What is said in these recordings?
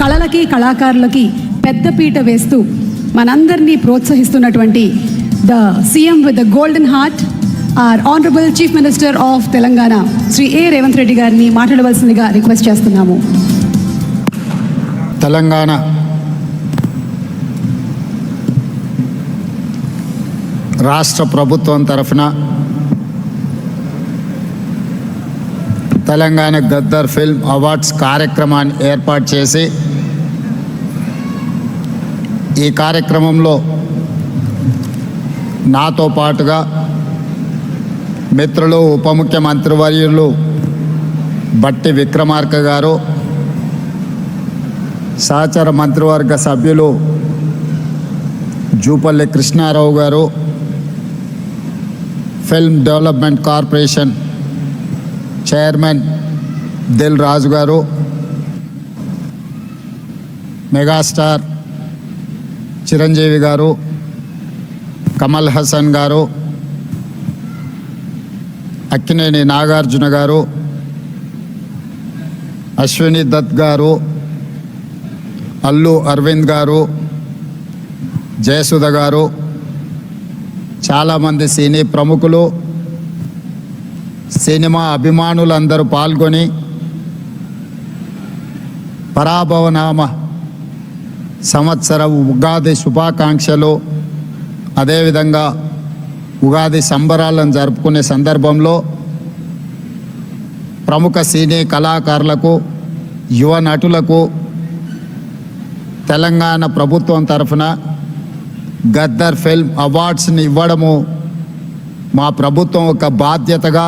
కళలకి కళాకారులకి పెద్దపీట వేస్తూ మనందరినీ ప్రోత్సహిస్తున్నటువంటి the CM with the golden heart or honourable chief minister of Telangana Shri A Revanth Reddy గారిని మాట్లాడవలసిందిగా రిక్వెస్ట్ చేస్తున్నాము. తెలంగాణ రాష్ట్ర ప్రభుత్వం తరఫున తెలంగాణ గద్దర్ ఫిల్మ్ అవార్డ్స్ కార్యక్రమాన్ని ఏర్పాటు చేసి ఈ కార్యక్రమంలో నాతో పాటుగా మిత్రులు ఉప ముఖ్యమంత్రి వర్యులు బట్టి విక్రమార్క గారు, సహచర మంత్రివర్గ సభ్యులు జూపల్లి కృష్ణారావు గారు, film development corporation chairman Dil Raju గారు, మెగాస్టార్ చిరంజీవి గారు, కమల్ హాసన్ గారు, అక్కినేని నాగార్జున గారు, అశ్విని దత్ గారు, అల్లు అరవింద్ గారు, జయసుధ గారు, చాలామంది సినీ ప్రముఖులు, సినిమా అభిమానులందరూ పాల్గొని పరాభవనామ సంవత్సర ఉగాది శుభాకాంక్షలు, అదేవిధంగా ఉగాది సంబరాలను జరుపుకునే సందర్భంలో ప్రముఖ సినీ కళాకారులకు, యువ నటులకు తెలంగాణ ప్రభుత్వం తరఫున గద్దర్ ఫిల్మ్ అవార్డ్స్ని ఇవ్వడము మా ప్రభుత్వం ఒక బాధ్యతగా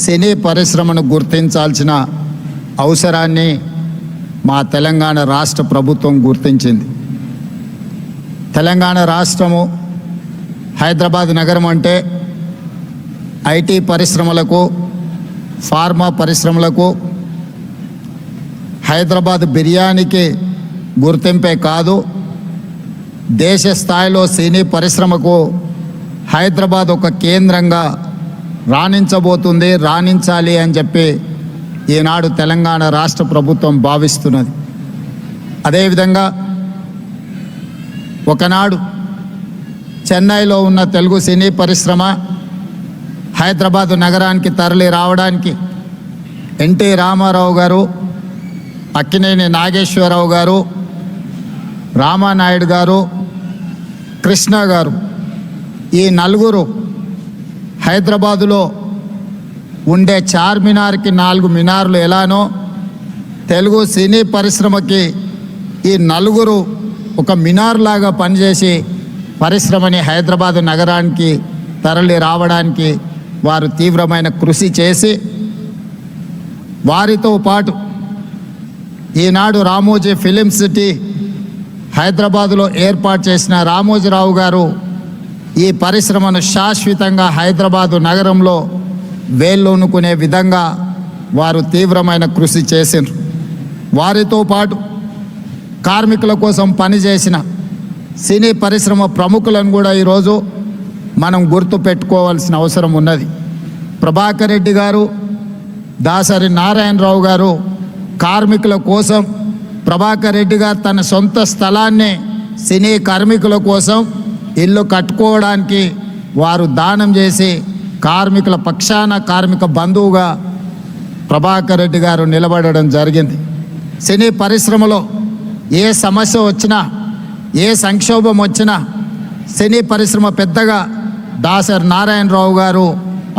సినీ పరిశ్రమను గుర్తించాల్సిన అవసరాన్ని మా తెలంగాణ రాష్ట్ర ప్రభుత్వం గుర్తించింది. తెలంగాణ రాష్ట్రము హైదరాబాద్ నగరం అంటే ఐటీ పరిశ్రమలకు, ఫార్మా పరిశ్రమలకు, హైదరాబాద్ బిర్యానీకి గుర్తింపే కాదు, దేశ స్థాయిలో సినీ పరిశ్రమకు హైదరాబాద్ ఒక కేంద్రంగా రాణించబోతుంది, రాణించాలి అని చెప్పి ఈనాడు తెలంగాణ రాష్ట్ర ప్రభుత్వం భావిస్తున్నది. అదేవిధంగా ఒకనాడు చెన్నైలో ఉన్న తెలుగు సినీ పరిశ్రమ హైదరాబాదు నగరానికి తరలి రావడానికి ఎన్టీ రామారావు గారు, అక్కినేని నాగేశ్వరరావు గారు, రామానాయుడు గారు, కృష్ణ గారు, ఈ నలుగురు హైదరాబాదులో ఉండే చార్మినార్కి 4 మినార్లు ఎలానో తెలుగు సినీ పరిశ్రమకి ఈ నలుగురు ఒక మినార్ లాగా పనిచేసి పరిశ్రమని హైదరాబాదు నగరానికి తరలి రావడానికి వారు తీవ్రమైన కృషి చేసి, వారితో పాటు ఈనాడు రామోజీ ఫిలిం సిటీ హైదరాబాదులో ఏర్పాటు చేసిన రామోజీరావు గారు ఈ పరిశ్రమను శాశ్వతంగా హైదరాబాదు నగరంలో వేళ్ళూనుకునే విధంగా వారు తీవ్రమైన కృషి చేసిండ్రు. వారితో పాటు కార్మికుల కోసం పనిచేసిన సినీ పరిశ్రమ ప్రముఖులను కూడా ఈరోజు మనం గుర్తు పెట్టుకోవాల్సిన అవసరం ఉన్నది. ప్రభాకర్ రెడ్డి గారు, దాసరి నారాయణరావు గారు కార్మికుల కోసం, ప్రభాకర్ రెడ్డి గారు తన సొంత స్థలాన్ని సినీ కార్మికుల కోసం ఇల్లు కట్టుకోవడానికి వారు దానం చేసి కార్మికుల పక్షాన కార్మిక బంధువుగా ప్రభాకర్ రెడ్డి గారు నిలబడడం జరిగింది. సినీ పరిశ్రమలో ఏ సమస్య వచ్చినా, ఏ సంక్షోభం వచ్చినా సినీ పరిశ్రమ పెద్దగా దాసరి నారాయణరావు గారు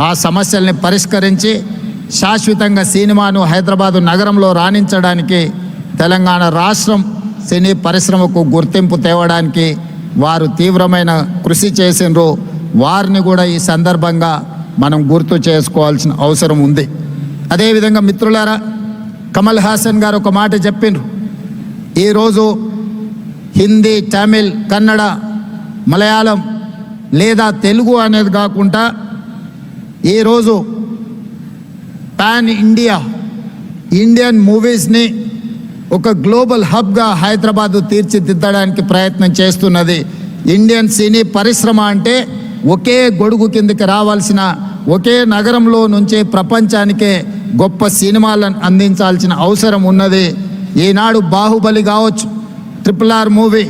ఆ సమస్యల్ని పరిష్కరించి శాశ్వతంగా సినిమాను హైదరాబాదు నగరంలో రాణించడానికి, తెలంగాణ రాష్ట్రం సినీ పరిశ్రమకు గుర్తింపు తేవడానికి వారు తీవ్రమైన కృషి చేసిండ్రు. వారిని కూడా ఈ సందర్భంగా మనం గుర్తు చేసుకోవాల్సిన అవసరం ఉంది. అదేవిధంగా మిత్రులారా, కమల్ హాసన్ గారు ఒక మాట చెప్పిండ్రు. ఈరోజు హిందీ, తమిళ్, కన్నడ, మలయాళం లేదా తెలుగు అనేది కాకుండా ఈరోజు పాన్ ఇండియన్ మూవీస్ని ఒక గ్లోబల్ హబ్గా హైదరాబాదు తీర్చిదిద్దడానికి ప్రయత్నం చేస్తున్నది. ఇండియన్ సినీ పరిశ్రమ అంటే ఒకే గొడుగు కిందకి రావాల్సిన, ఒకే నగరంలో నుంచి ప్రపంచానికే గొప్ప సినిమాలను అందించాల్సిన అవసరం ఉన్నది. ఈనాడు బాహుబలి కావచ్చు, RRR మూవీ,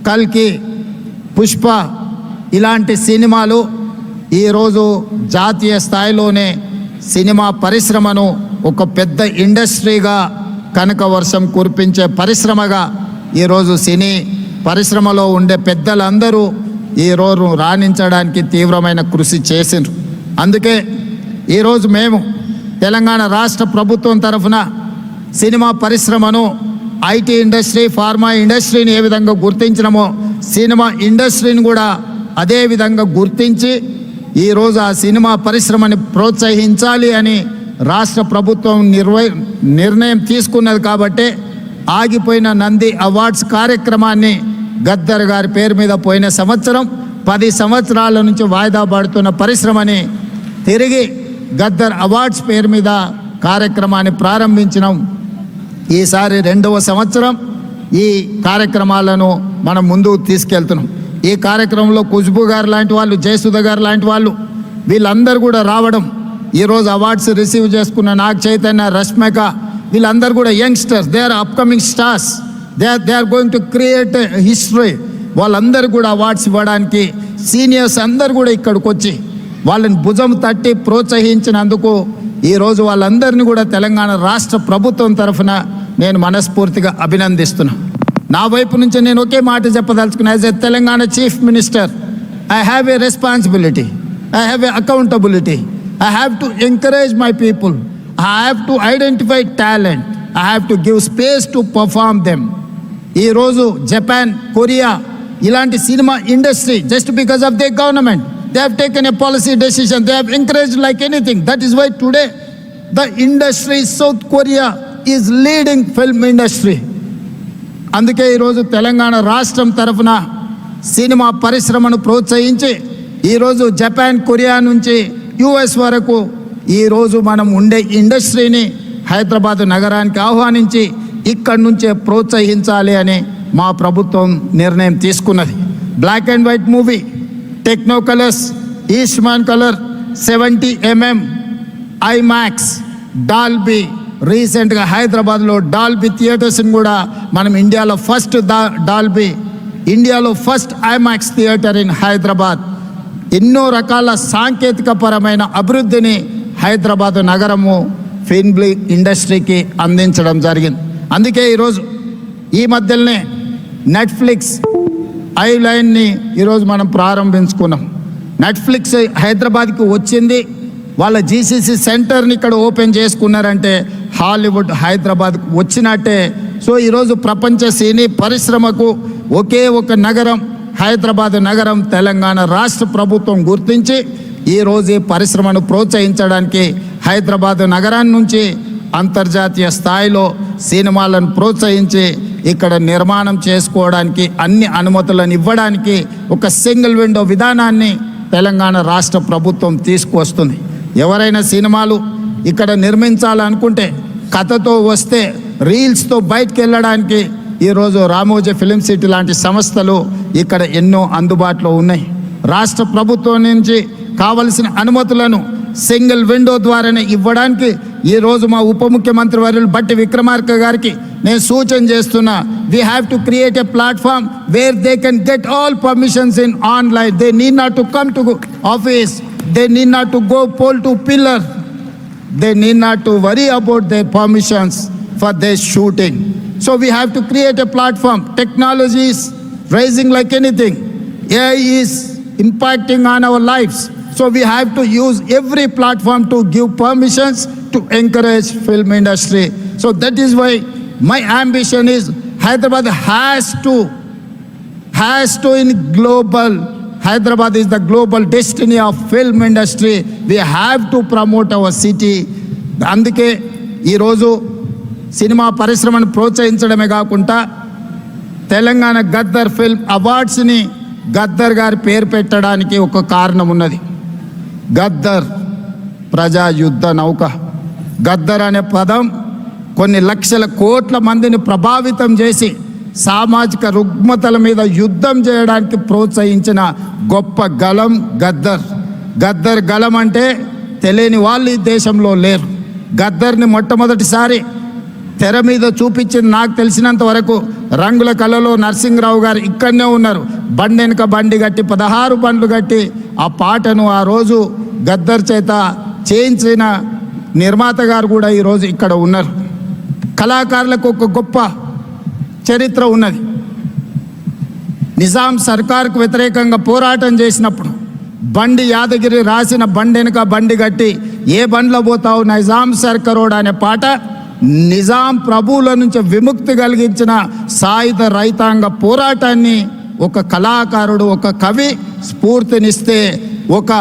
కల్కి, పుష్ప ఇలాంటి సినిమాలు ఈరోజు జాతీయ స్థాయిలోనే సినిమా పరిశ్రమను ఒక పెద్ద ఇండస్ట్రీగా కనక వర్షం కురిపించే పరిశ్రమగా ఈరోజు సినీ పరిశ్రమలో ఉండే పెద్దలందరూ ఈరోజు రాణించడానికి తీవ్రమైన కృషి చేసిండ్రు. అందుకే ఈరోజు మేము తెలంగాణ రాష్ట్ర ప్రభుత్వం తరఫున సినిమా పరిశ్రమను ఐటీ ఇండస్ట్రీ, ఫార్మా ఇండస్ట్రీని ఏ విధంగా గుర్తించినమో సినిమా ఇండస్ట్రీని కూడా అదే విధంగా గుర్తించి ఈరోజు ఆ సినిమా పరిశ్రమని ప్రోత్సహించాలి అని రాష్ట్ర ప్రభుత్వం నిర్ణయం తీసుకున్నది. కాబట్టి ఆగిపోయిన నంది అవార్డ్స్ కార్యక్రమాన్ని గద్దర్ గారి పేరు మీద పోయిన సంవత్సరం 10 సంవత్సరాల నుంచి వాయిదా పడుతున్న పరిశ్రమని తిరిగి గద్దర్ అవార్డ్స్ పేరు మీద కార్యక్రమాన్ని ప్రారంభించినాం. ఈసారి 2వ సంవత్సరం ఈ కార్యక్రమాలను మనం ముందుకు తీసుకెళ్తున్నాం. ఈ కార్యక్రమంలో ఖుష్బూ గారు లాంటి వాళ్ళు, జయసుధ గారు లాంటి వాళ్ళు వీళ్ళందరూ కూడా రావడం, ఈరోజు అవార్డ్స్ రిసీవ్ చేసుకున్న నాగ చైతన్య, రష్మిక వీళ్ళందరూ కూడా youngsters, they are upcoming stars, they are going to create history. వాళ్ళందరూ కూడా అవార్డ్స్ ఇవ్వడానికి సీనియర్స్ అందరు కూడా ఇక్కడికి వచ్చి వాళ్ళని భుజం తట్టి ప్రోత్సహించినందుకు ఈరోజు వాళ్ళందరినీ కూడా తెలంగాణ రాష్ట్ర ప్రభుత్వం తరఫున నేను మనస్ఫూర్తిగా అభినందిస్తున్నా. నా వైపు నుంచి నేను ఒకే మాట చెప్పదలుచుకున్నా. As a Telangana chief minister, I have a responsibility, I have a accountability. I have to encourage my people, I have to identify talent, I have to give space to perform them. ఈరోజు Japan, Korea ఇలాంటి cinema industry just because of they government, they have taken a policy decision, they have encouraged like anything. That is why today the industry, South Korea is leading film industry. అందుకే ఈరోజు తెలంగాణ రాష్ట్రం తరఫున cinema పరిశ్రమను ప్రోత్సహించి ఈరోజు Japan, Korea నుంచి US వరకు ఈరోజు మనం ఉండే ఇండస్ట్రీని హైదరాబాద్ నగరానికి ఆహ్వానించి ఇక్కడి నుంచే ప్రోత్సహించాలి అని మా ప్రభుత్వం నిర్ణయం తీసుకున్నది. Black and white movie, techno colours, Eastman colour, 70mm, IMAX, Dolby, రీసెంట్గా హైదరాబాద్లో డాల్బీ థియేటర్స్ని కూడా మనం ఇండియాలో ఫస్ట్ డాల్బీ, ఇండియాలో first IMAX theatre in Hyderabad. ఎన్నో రకాల సాంకేతికపరమైన అభివృద్ధిని హైదరాబాద్ నగరము ఫిల్మ్ ఇండస్ట్రీకి అందించడం జరిగింది. అందుకే ఈరోజు ఈ మధ్యలోనే నెట్ఫ్లిక్స్ ఐలైన్ని ఈరోజు మనం ప్రారంభించుకున్నాం. నెట్ఫ్లిక్స్ హైదరాబాద్కి వచ్చింది, వాళ్ళ GCC సెంటర్ని ఇక్కడ ఓపెన్ చేసుకున్నారంటే హాలీవుడ్ హైదరాబాద్కు వచ్చినట్టే. సో ఈరోజు ప్రపంచ సినీ పరిశ్రమకు ఒకే ఒక నగరం హైదరాబాద్ నగరం తెలంగాణ రాష్ట్ర ప్రభుత్వం గుర్తించి ఈరోజు ఈ పరిశ్రమను ప్రోత్సహించడానికి హైదరాబాద్ నగరాన్ని నుంచి అంతర్జాతీయ స్థాయిలో సినిమాలను ప్రోత్సహించి ఇక్కడ నిర్మాణం చేసుకోవడానికి అన్ని అనుమతులను ఇవ్వడానికి ఒక సింగిల్ విండో విధానాన్ని తెలంగాణ రాష్ట్ర ప్రభుత్వం తీసుకువస్తుంది. ఎవరైనా సినిమాలు ఇక్కడ నిర్మించాలనుకుంటే కథతో వస్తే రీల్స్తో బయటకు వెళ్ళడానికి ఈరోజు రామోజీ ఫిలిం సిటీ లాంటి సంస్థలు ఇక్కడ ఎన్నో అందుబాటులో ఉన్నాయి. రాష్ట్ర ప్రభుత్వం నుంచి కావలసిన అనుమతులను సింగిల్ విండో ద్వారానే ఇవ్వడానికి ఈరోజు మా ఉప ముఖ్యమంత్రి వర్యులు బట్టి విక్రమార్క గారికి నేను సూచన చేస్తున్నా. We have to create a platform where they can get all permissions in online. They need not to come to office, they need not to go pole to pillar, they need not to worry about their permissions for their shooting. So we have to create a platform. Technology is rising like anything. AI is impacting on our lives. So we have to use every platform to give permissions to encourage film industry. So that is why my ambition is Hyderabad has to in global. Hyderabad is the global destiny of film industry. We have to promote our city. అందుకే ఈరోజు cinema పరిశ్రమను ప్రోత్సహించడమే కాకుండా Telangana Gaddar film అవార్డ్స్ని Gaddar గారి పేరు పెట్టడానికి ఒక కారణం ఉన్నది. గద్దర్ ప్రజా యుద్ధ నౌక. గద్దర్ అనే పదం కొన్ని లక్షల కోట్ల మందిని ప్రభావితం చేసి సామాజిక రుగ్మతల మీద యుద్ధం చేయడానికి ప్రోత్సహించిన గొప్ప గలం గద్దర్. గద్దర్ గలం అంటే తెలియని వాళ్ళు ఈ దేశంలో లేరు. గద్దర్ని మొట్టమొదటిసారి తెర మీద చూపించింది నాకు తెలిసినంత వరకు రంగుల కళలో నరసింహరావు గారు ఇక్కడనే ఉన్నారు. బండి వెనుక బండి కట్టి 16 బండ్లు కట్టి ఆ పాటను ఆ రోజు గద్దర్ చేత చేయించిన నిర్మాత గారు కూడా ఈరోజు ఇక్కడ ఉన్నారు. కళాకారులకు ఒక గొప్ప చరిత్ర ఉన్నది. నిజాం సర్కార్కు వ్యతిరేకంగా పోరాటం చేసినప్పుడు బండి యాదగిరి రాసిన బండి వెనుక బండి కట్టి ఏ బండ్లో పోతావు నిజాం సర్కారోడ్ అనే పాట నిజాం ప్రభువుల నుంచి విముక్తి కలిగించిన సాయుధ రైతాంగ పోరాటాన్ని ఒక కళాకారుడు ఒక కవి స్ఫూర్తినిస్తే ఒక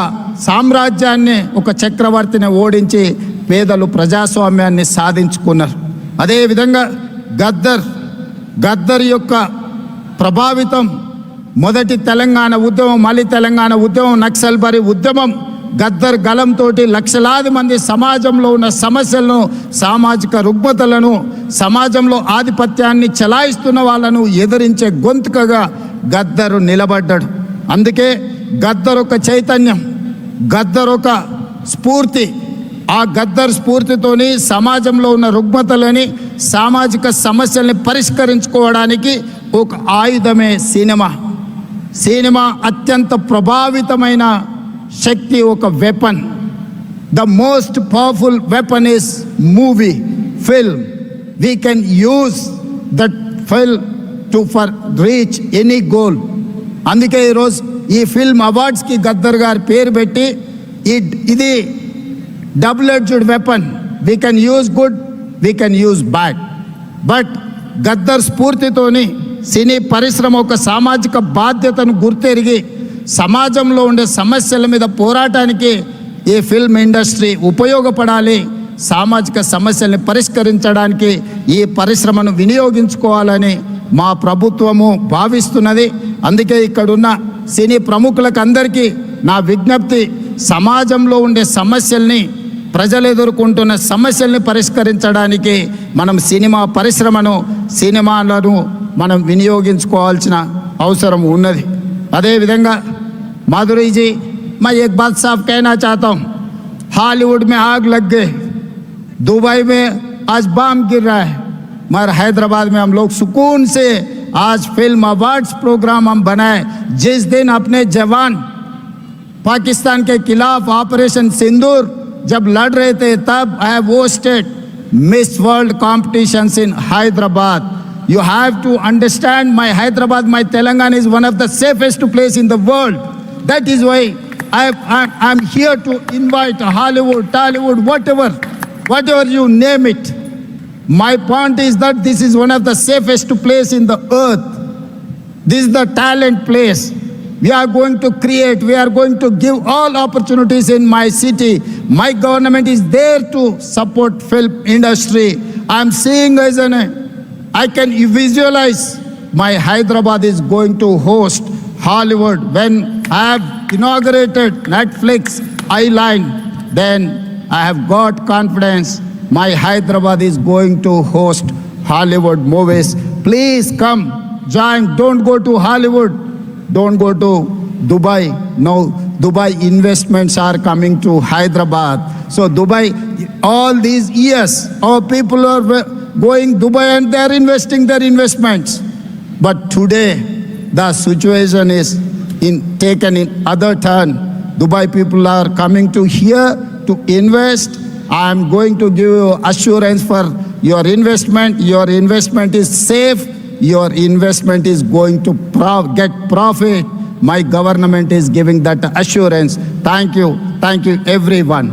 సామ్రాజ్యాన్ని ఒక చక్రవర్తిని ఓడించి పేదలు ప్రజాస్వామ్యాన్ని సాధించుకున్నారు. అదేవిధంగా గద్దర్ యొక్క ప్రభావితం మొదటి తెలంగాణ ఉద్యమం, మళ్ళీ తెలంగాణ ఉద్యమం, నక్సల్బరీ ఉద్యమం, గద్దర్ గలంతో లక్షలాది మంది సమాజంలో ఉన్న సమస్యలను, సామాజిక రుగ్మతలను, సమాజంలో ఆధిపత్యాన్ని చెలాయిస్తున్న వాళ్ళను ఎదిరించే గొంతుకగా గద్దరు నిలబడ్డాడు. అందుకే గద్దర్ ఒక చైతన్యం, గద్దర్ ఒక స్ఫూర్తి. ఆ గద్దర్ స్ఫూర్తితోని సమాజంలో ఉన్న రుగ్మతలని, సామాజిక సమస్యల్ని పరిష్కరించుకోవడానికి ఒక ఆయుధమే సినిమా. సినిమా అత్యంత ప్రభావితమైన శక్తి, ఒక weapon. The most powerful weapon is movie, film. We can use that film to for reach any goal. అందుకే ఈరోజు ఈ ఫిల్మ్ అవార్డ్స్కి గద్దర్ గారి పేరు పెట్టి ఇది double edged weapon. We can use good, we can use bad. But Gaddar స్ఫూర్తితోని సినీ పరిశ్రమ ఒక సామాజిక బాధ్యతను గుర్తెరిగి సమాజంలో ఉండే సమస్యల మీద పోరాటానికి ఈ ఫిల్మ్ ఇండస్ట్రీ ఉపయోగపడాలి. సామాజిక సమస్యల్ని పరిష్కరించడానికి ఈ పరిశ్రమను వినియోగించుకోవాలని మా ప్రభుత్వము భావిస్తున్నది. అందుకే ఇక్కడున్న సినీ ప్రముఖులకు అందరికీ నా విజ్ఞప్తి, సమాజంలో ఉండే సమస్యల్ని, ప్రజలు ఎదుర్కొంటున్న సమస్యల్ని పరిష్కరించడానికి మనం సినిమా పరిశ్రమను, సినిమాలను మనం వినియోగించుకోవాల్సిన అవసరం ఉన్నది. అదేవిధంగా माधुरी जी, मैं एक बात साफ कहना चाहता हूँ, हॉलीवुड में आग लग गए, दुबई में आज बम गिर रहा है, मगर हैदराबाद में हम लोग सुकून से आज फिल्म अवार्ड्स प्रोग्राम हम बनाए. जिस दिन अपने जवान पाकिस्तान के खिलाफ ऑपरेशन सिंदूर जब लड़ रहे थे, तब I have hosted miss world competitions in Hyderabad. You have to understand, my Hyderabad, my Telangana is one of the safest place in the world. That is why I'm here to invite Hollywood, Tollywood, whatever you name it. My point is that this is one of the safest place in the earth. This is the talent place. We are going to create, we are going to give all opportunities in my city. My government is there to support film industry. I'm seeing as I can visualize my Hyderabad is going to host Hollywood. When I have inaugurated Netflix Island, then I have got confidence my Hyderabad is going to host Hollywood movies. Please come, join. Don't go to Hollywood. Don't go to Dubai. No, Dubai investments are coming to Hyderabad. So Dubai, all these years, our people are going Dubai and they are investing their investments. But today, the situation is taken in other turn. Dubai people are coming to here to invest. I am going to give you assurance for your investment. Your investment is safe. Your investment is going to get profit. My government is giving that assurance. Thank you. Thank you, everyone.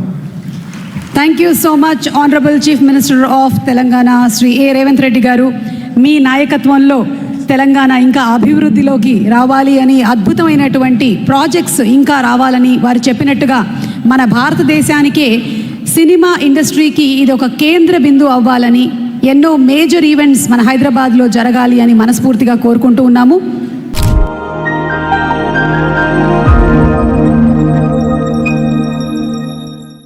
Thank you so much honourable chief minister of Telangana Shri A Revanth Reddy గారు. మీ నాయకత్వంలో తెలంగాణ ఇంకా అభివృద్ధిలోకి రావాలి అని, అద్భుతమైనటువంటి projects ఇంకా రావాలని వారు చెప్పినట్టుగా మన భారతదేశానికే సినిమా ఇండస్ట్రీకి ఇది ఒక కేంద్ర బిందువు అవ్వాలని, ఎన్నో మేజర్ ఈవెంట్స్ మన హైదరాబాద్లో జరగాలి అని మనస్ఫూర్తిగా కోరుకుంటూ ఉన్నాము.